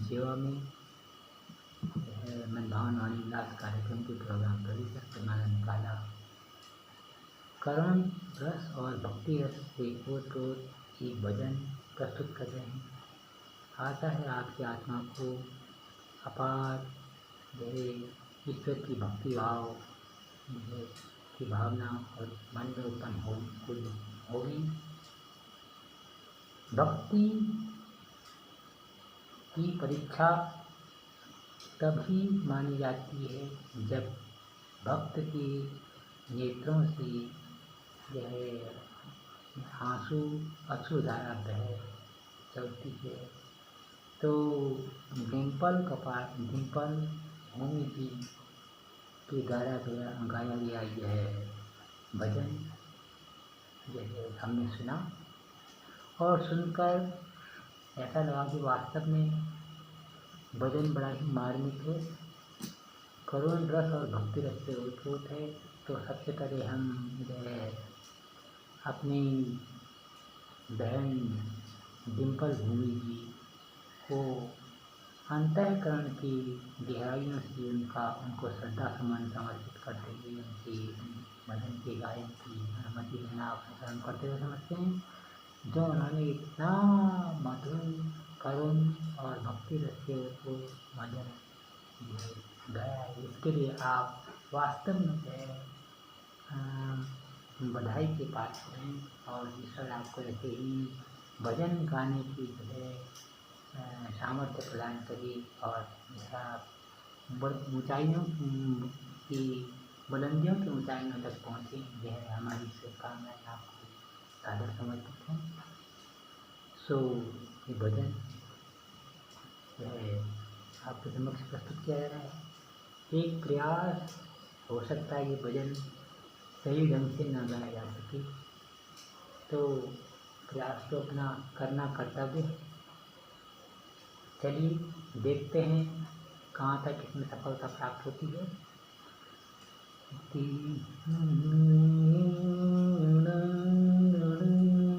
सेवा में मनभावन वाणी विलास कार्यक्रम के प्रोग्राम परिसर से मैंने निकाला। करुण रस और भक्ति रस से ओत एक भजन प्रस्तुत कर रहे हैं। आशा है आपकी आत्मा को अपार ईश्वर की भक्ति भाव की भावना और मन में उत्पन्न होगी। भक्ति की परीक्षा तभी मानी जाती है जब भक्त के नेत्रों से यह आंसू अश्रुधारा बह चलती है। तो डिम्पल होमी जी के द्वारा गाया गया यह भजन यह हमने सुना और सुनकर ऐसा लगा कि वास्तव में भजन बड़ा ही मार्मिक है, करुण रस और भक्ति रस से ओतप्रोत है। तो सबसे पहले हम अपनी बहन डिम्पल भूमि जी को अंतःकरण की गहराइयों से उनको श्रद्धा सुमन समर्पित करते हुए उनके भजन के गायन की अनुमति लेना आप करते हुए समझते हैं, जो उन्होंने इतना मधुर करुण और भक्ति रस से वो भजन गाया है। इसके लिए आप वास्तव में बधाई के पात्र हैं और ईश्वर आपको ऐसे ही भजन गाने की सामर्थ्य प्रदान करी और ऊंचाइयों की बुलंदियों की ऊंचाइयों तक पहुँचे। यह हमारी शुभकामनाएं आपको सादर समर्पित हैं। ये भजन आपके समक्ष प्रस्तुत किया जा रहा है। एक प्रयास हो सकता है ये भजन सही ढंग से न गाया जा सके, तो प्रयास तो अपना करना कर्तव्य है। चलिए देखते हैं कहाँ तक इसमें सफलता प्राप्त होती है। तेरी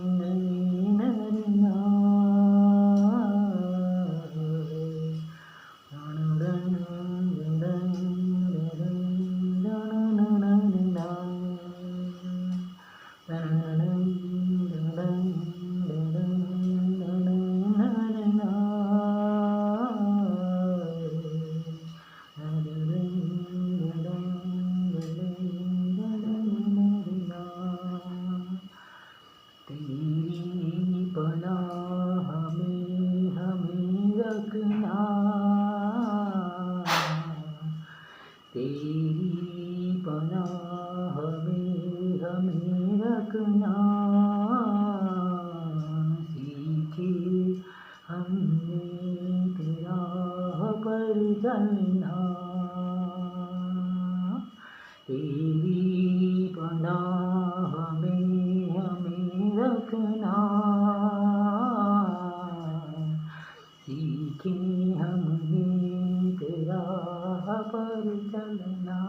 पनाह में हमें रखना, सीखे हमने तेरा पर चलना। तेरी पनाह में हमें रखना, सीखे हमने तेरा पर चलना।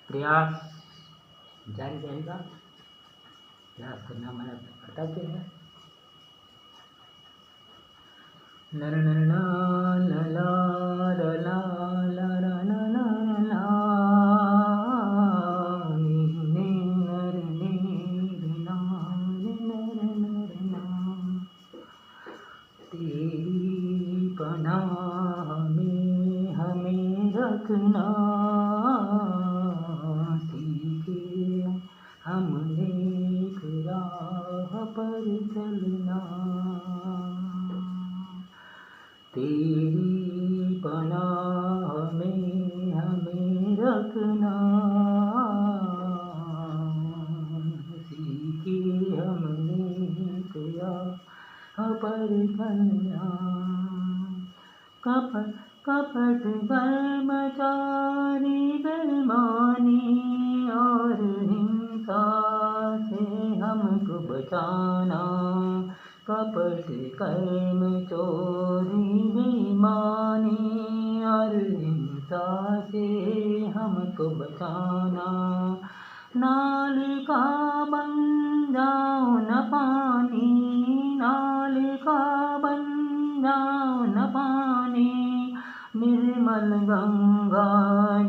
प्रयास जारी रहेगा, प्रयास करना हमारा कर्तव्य है। तेरी पनाह में हमें रखना, चलना। तेरी पनाह में हमें रखना, सीखे हमने तेरा पर चलना। कपट कपट कर्मचारी बेईमानी और हिंसा से हमको बचाना। कपट कर्म चोरी बेईमानी और हिंसा से हमको बचाना। नालिका बन जाओ न पानी, नालिका बन जाओ न पानी, निर्मल गंगा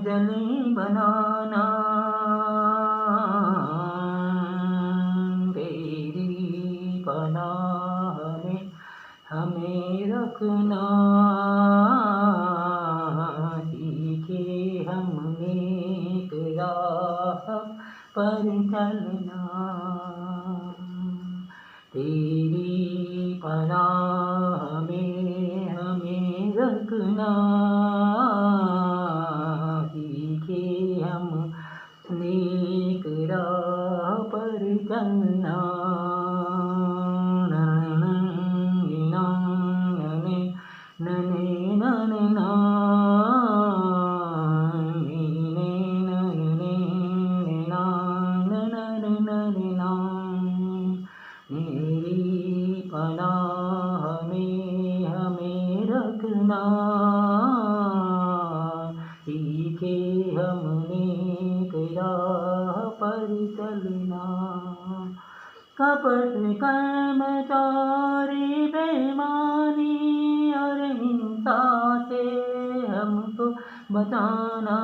जल बनाना। तेरी पनाह में हमें रखना, सीखे हमने तेरा पर चलना। तेरी पनाह में हमें रखना, सीखे हम नेक राह पर चलना। मेरी पनाह में हमें रखना, सीखे हमने तेरा पर चलना। कपट कर्मचारी बेईमानी और हिंसा से हमको बचाना।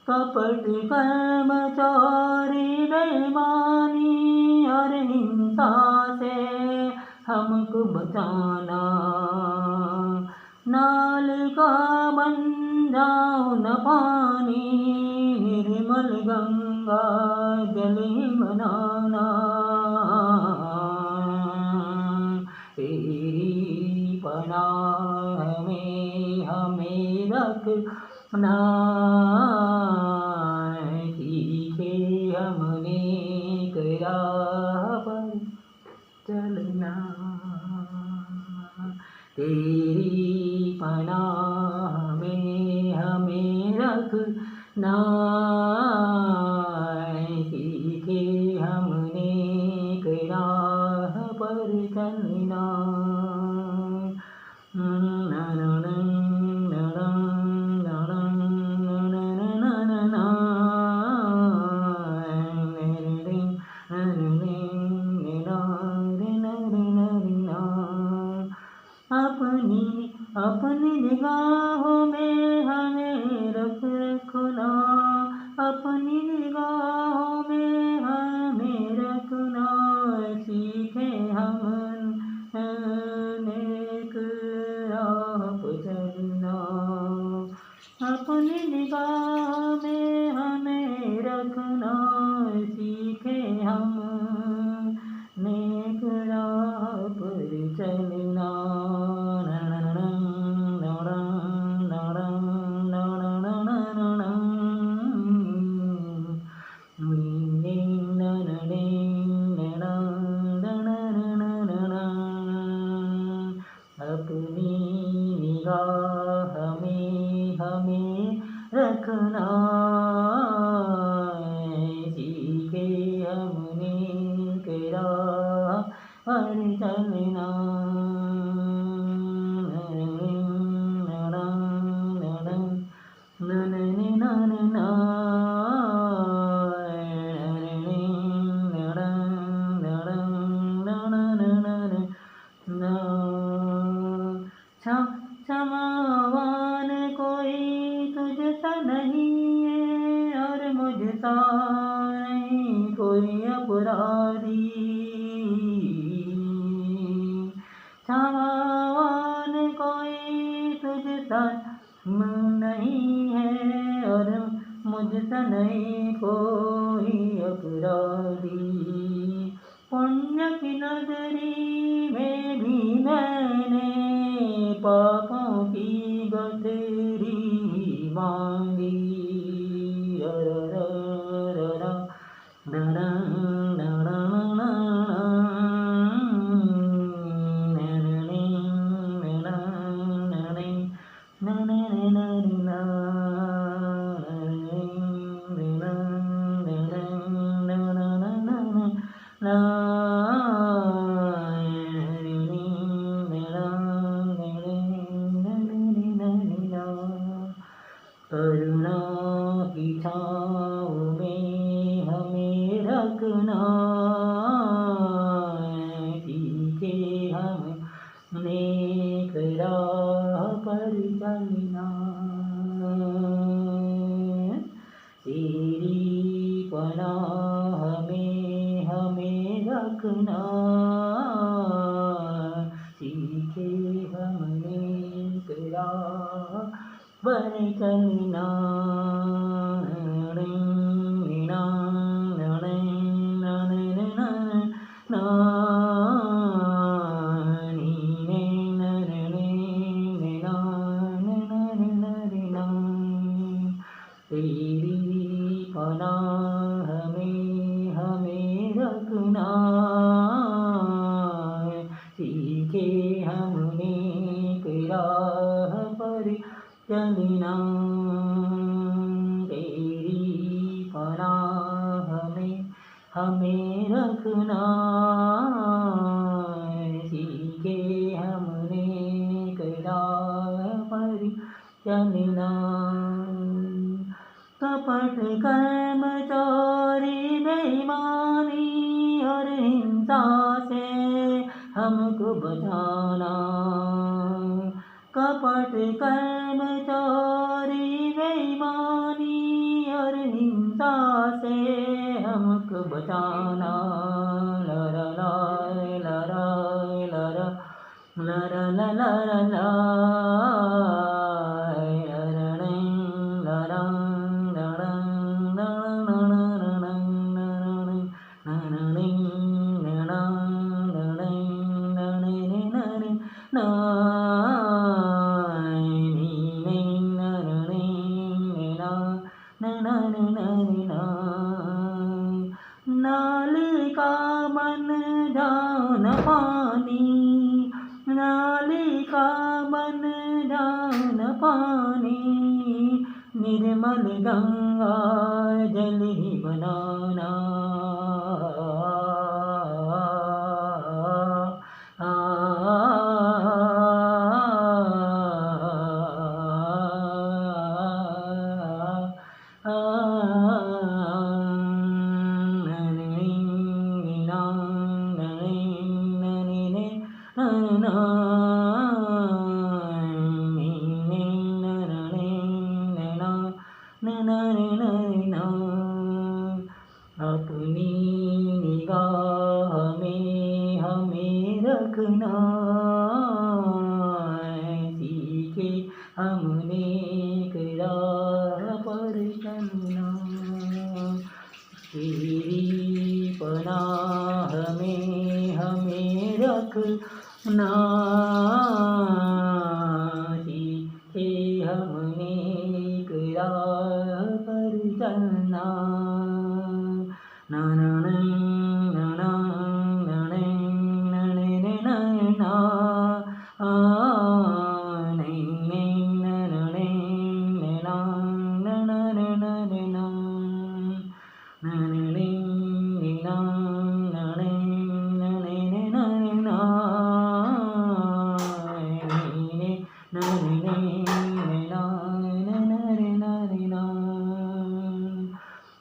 कपट कर्मचारी बेईमानी और हिंसा से हमको बचाना। नालिका बन जाओ न पानी, निर्मल गंगा जल बनाना। तेरी पनाह में हमें रखना, सीखे हमने तेरा पर चलना। तेरी पनाह में हमें रखना, सीखे हमने तेरा पर चलना। अपनी निगाहों में हमें रखना, अपनी निगाहों में हमें रखना। सीखे हम नेक राह पर चलना। अपनी निगाहों में हमें रखना, सीखे हम नेक राह पर चलना। अपनी निगाह में हमें रखना, सीखे हमने तेरा पर चलना। नहीं है और मुझसे नहीं कोई अपराधी। पुण्य की नगरी में भी मैंने पापों की गठरी मांगी। करुणा की छाँव में हमें रखना, पीछे हमने राह पर चलना। तेरी पनाह में हमें रखना, सीखे हमने राह पर चलना। तेरी पनाह में हमें रखना, सीखे हमने राह पर चलना। तेरी पनाह में हमें रखना, सीखे हमने राह पर चलना। कपट कर्म चोरी बेईमानी और हिंसा से हमको बचाना। कपट कर्म चोरी बेईमानी और हिंसा से हमको बचाना। लरा ला लरा लरा लरा ला लरा ला नाली का बन जान पानी, नाली का बन जान पानी, निर्मल गंगा जल ही बनाना। अपनी निगाह में हमें रखना, सीखे हमने राह पर चलना। तेरी पनाह में हमें रखना, सीखे हमने राह पर चलना। ना ना ना ना ना ना ना ना ना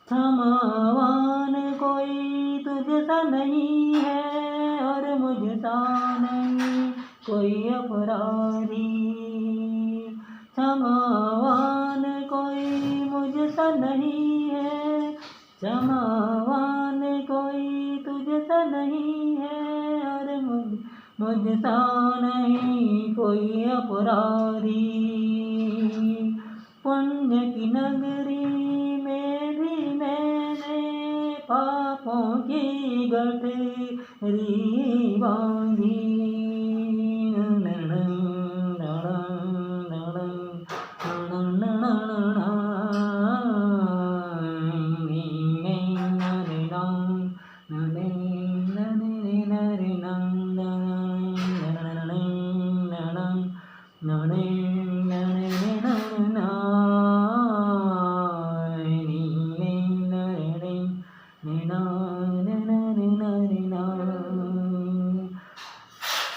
क्षमावान कोई तुझसा नहीं है और मुझसा नहीं कोई अपराधी। क्षमावान कोई मुझसा नहीं है, क्षमावान कोई तुझसा नहीं है और मुझसा नहीं कोई अपराधी। पुण्य की नगरी में भी मैंने पापों की गठरी बांधी।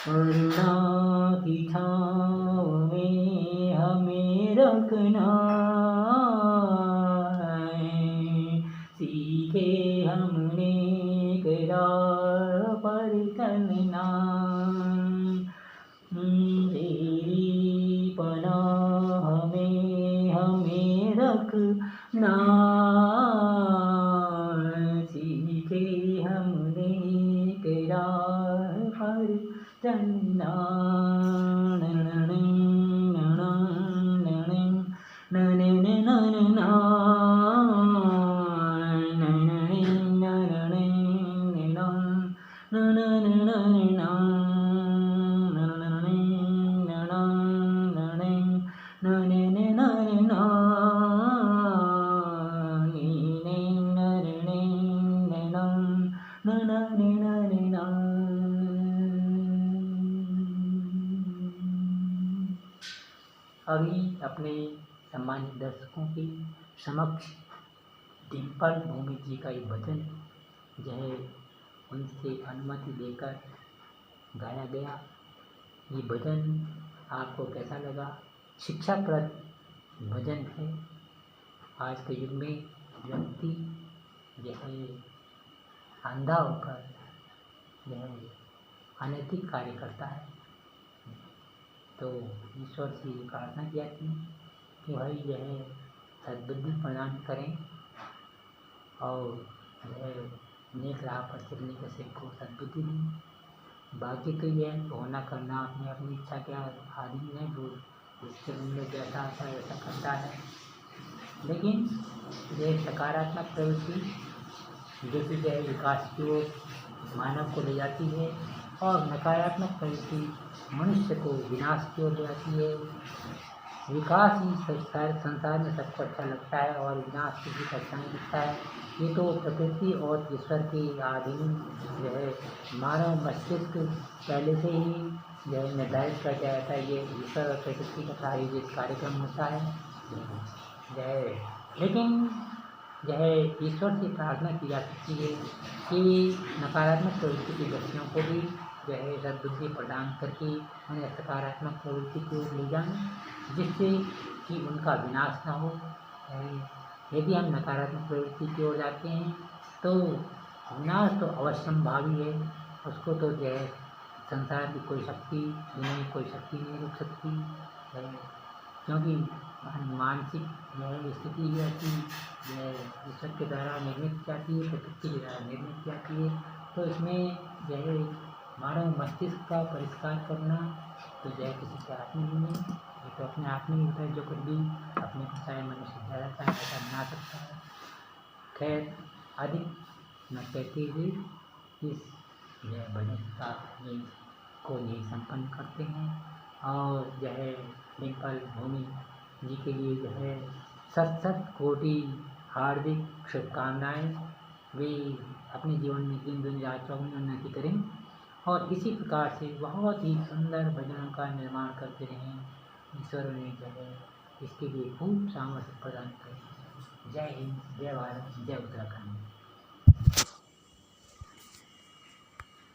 करुणा की छाँव में हमें रखना, सीखे हमने किरार पर चलना। तेरी पनाह में हमें रखना, सीखे हमने किरार पर चलना। अभी अपने सम्मानित दर्शकों के समक्ष डिम्पल भौमिक जी का एक भजन जो है उनसे अनुमति लेकर गाया गया। ये भजन आपको कैसा लगा? शिक्षाप्रद भजन है। आज के युग में व्यक्ति जो है अंधा होकर जो है अनैतिक कार्य करता है, तो ईश्वर से प्रार्थना किया कि भाई जो है सद्बुद्धि प्रदान करें और जो है नेक राह पर चलने के सबको सद्बुद्धि दें। बाकी तो ये होना करना अपने अपनी इच्छा के आदमी है, जो जिसके उनमें जैसा आता है वैसा करता है। लेकिन ये सकारात्मक प्रवृत्ति जो कि जो है विकास की ओर मानव को ले जाती है, और नकारात्मक प्रवृत्ति मनुष्य को विनाश की ओर ले जाती है। विकास ही संसार में सबको अच्छा लगता है और विनाश किसी को अच्छा नहीं लगता है। ये तो प्रकृति और ईश्वर के अधीन जो है मानव मस्तिष्क पहले से ही जो है निर्धारित कर दिया जाता है। ये ईश्वर और प्रकृति का प्रायोजित कार्यक्रम होता है जो है। लेकिन जो है ईश्वर से प्रार्थना की जा सकती है कि नकारात्मक प्रवृत्ति के व्यक्तियों को भी जो है सद्बुद्धि प्रदान करके उन्हें सकारात्मक प्रवृत्ति की ओर ले जाएं, जिससे कि उनका विनाश ना हो। यदि हम नकारात्मक प्रवृत्ति की ओर जाते हैं तो विनाश तो अवश्यंभावी है, उसको तो जो है संसार की कोई शक्ति नहीं, कोई शक्ति नहीं रोक सकती है, क्योंकि मानसिक जो है स्थिति ही ऐसी जो है ईश्वर के द्वारा निर्मित की जाती है, प्रकृति के द्वारा निर्मित की जाती है। तो इसमें जो है मानव मस्तिष्क का परिष्कार करना तो जो है किसी के हाथ में नहीं है, ये तो अपने आप में ही होता है। जो कुछ भी अपने को चाहे मनुष्य ज़्यादा चाहे ऐसा बना सकता है। खैर अधिक न कहते हुए इस जो है भजन का यही संपन्न करते हैं, और जो है डिम्पल भौमिक जी के लिए जो है सत सत कोटि हार्दिक शुभकामनाएँ। वे अपने जीवन में दिन दिन यात्राओं में उन्नति करें और इसी प्रकार से बहुत ही सुंदर भजनों का निर्माण करते रहें। ईश्वर उन्हें जो है इसके लिए खूब सामर्थ्य प्रदान करें। जय हिंद, जय भारत, जय उत्तराखंड।